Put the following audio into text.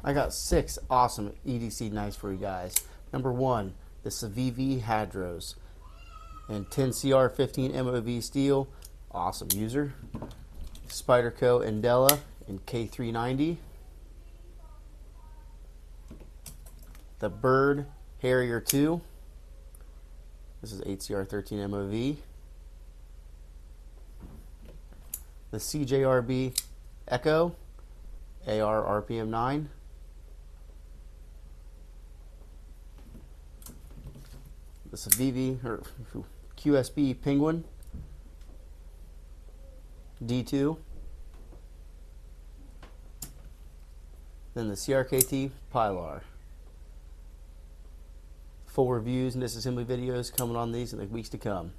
I got 6 awesome EDC knives for you guys. Number 1, the Civivi Hadros and 10CR15 MOV steel, awesome user. Spyderco Andela in K390. The Byrd Harrier 2. This is 8CR13 MOV. The CJRB Echo AR RPM 9. The Civivi or QSB Penguin D2. Then the CRKT Pilar. Full reviews and disassembly videos coming on these in the weeks to come.